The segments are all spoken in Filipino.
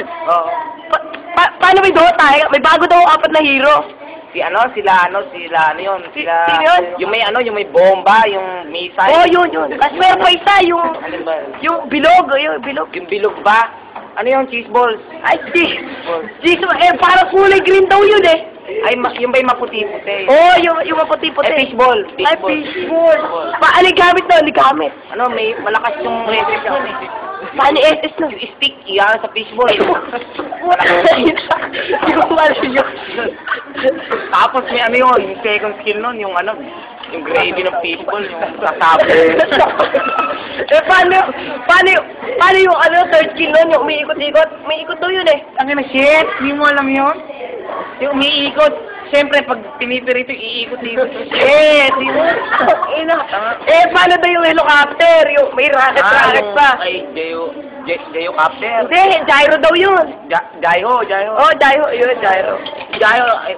Oo. Paano may Dota? May bago daw 4 na hero. Sila yun. Sino yun? Yung may bomba, yung missile. Oh, yun. Kasi meron pa isa, Ano ba? yung bilog. Yung bilog. Yung bilog ba? Ano yung cheese balls? Ay, Jesus, parang kulay green daw yun eh. Ay, yung ba yung maputi-puti? Oh, yung maputi-puti. Ay, fishball. Ay, fishball. Ano gamit daw? Ano gamit? Ano, may malakas yung SS nun eh. Paano SS nun? Yung stick, iyan sa fishball. Yung ano yun. Tapos may ano yun, yung second skill nun, yung ano, yung gravy ng fishball, yung sasabo. Paano yung ano, third skill nun, yung umiikot-ikot? Umiikot daw yun eh. Ang ina, shit, hindi mo alam yun? Yung umiikot, siyempre pag pinipirito, iikot-ikot. Shit, Paano daw yung helicopter? Yung may rocket pa. Ay, Jayo Capter. Hindi, gyro daw yun. Jayo. Oh, gyro, yun, gyro. Jayo, ay,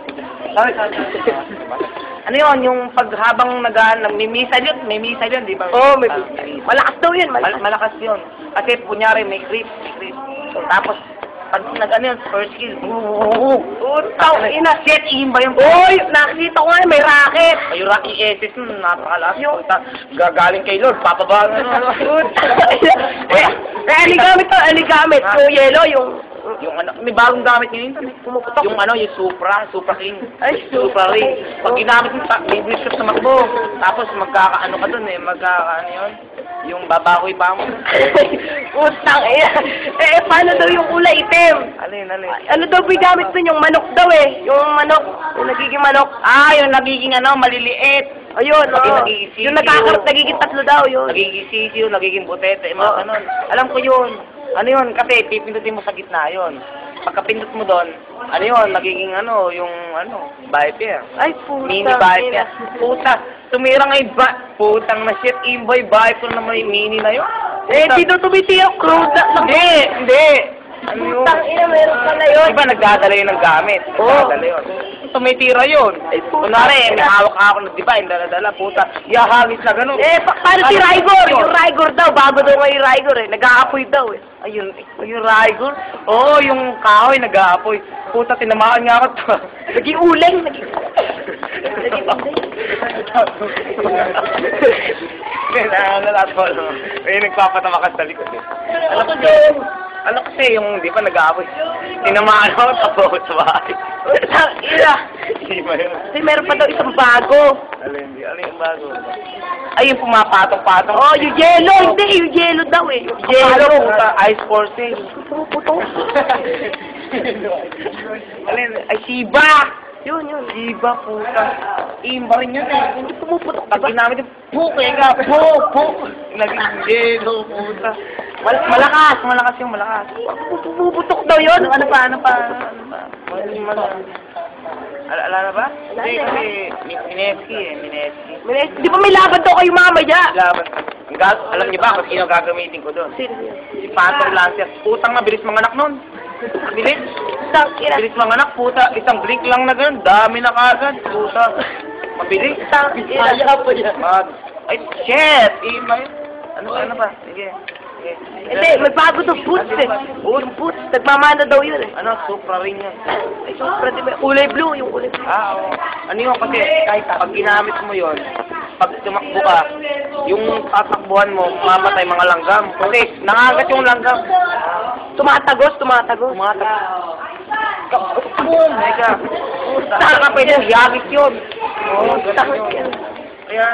ano yun, yung paghabang may missile yun, di ba? Oh, malakas daw yun, Malakas yun. Kasi, kunyari, may creep. So, tapos, pag nag-ano yun, first kill, Utang, ina. Shit, ba yung... Oy, nakikita ko nga, may rocket. Ay, yung Rocky SS nun, napakalakas. Gagaling kay Lord, papaba. Ano gamit? Yung yellow, Yung ano, may bagong gamit ngayon. Pumuputok. Yung ano, yung Supra King. Ay, Supra King. Pag ginamit mo, may bishop sa makbo. Tapos magkakaano ka dun eh, magkakaano yun. Yung babakoy pa mo. Utang, paano daw yung kulay itim? Alin. Ano daw ba yung gamit dun? Yung manok daw eh. Yung manok, yung nagiging manok. Yung nagiging ano, maliliit. Ayun, Nagiging yung nagiging 3 daw yun. Nagiging sisiyo, nagiging butete, mga ganun. Alam ko yun. Ano yun, kasi pipindutin mo sa gitna yun. Pagkapindot mo doon, ano yun, nagiging ano, yung ano, viper. Ay, puta. Mini viper. Puta, tumira nga yung putang na shit, imboy viper na may mini na yun. Dito tumitira, crude na. Hindi. Ano yun? Putang ina, meron pala yun. Diba nagdadala yun ng gamit? Nagdadala yun. Tumitira yun. Ay, puta. Kunwari, may hawak ako ng diba, yung dala-dala, puta. Ihahagis na ganun. Paano si Raigor? Yung Raigor daw, bago daw nga yung Raigor eh. Nag-aapoy daw eh. Ayun, yung Raigor. Oo, yung kahoy nag-aapoy. Puta, tinamaan nga ako to. Naging uling. Naging May nagpapatama ka sa likod eh. Ano kasi yung, di ba, nag-aapoy. Tinamaan ako, tapos sa bahay. Hindi ba yun? Kasi meron pa daw isang bago. Ano yung bago? Ay, yung pumapatong-patong. Oh, yung yellow. Hindi, yung yellow daw eh. Yung Yellow, puta, ice forcing. Puto. Ay, Shiba! Yun. Shiba, puta. Imba rin yun eh. Hindi pumuputok, Pag diba? ginamit yung kaya ka, naging yellow, puta. Malakas yung malakas. Pumuputok daw yun. Ano pa? Ala na ba? Hindi, kasi Mineski. Di ba may laban daw kayo mamaya? Laban. Alam niyo ba kung sino gagamitin ko doon? Sino? Si Phantom Lancer. Putang na, bilis mga anak nun. Bilis. Bilis mga anak, puta. Isang blink lang na ganun. Dami na kagad. Puta. Mabilis. Ay, shit! Ano ba? Sige. Hindi, may bago daw boots eh. Yung boots, nagmamana daw yun eh. Ano, Supra ring yun. Ay, Supra, di ba? Kulay blue, yung kulay blue. Oo. Ano yun kasi, kahit pag ginamit mo yun, pag tumakbo ka, yung tatakbuhan mo, mamatay mga langgam. Kasi, nangagat yung langgam. Tumatagos. Boom! Mega. Saka ka pwede, yagis yun. Oo, Takot yan. Kaya,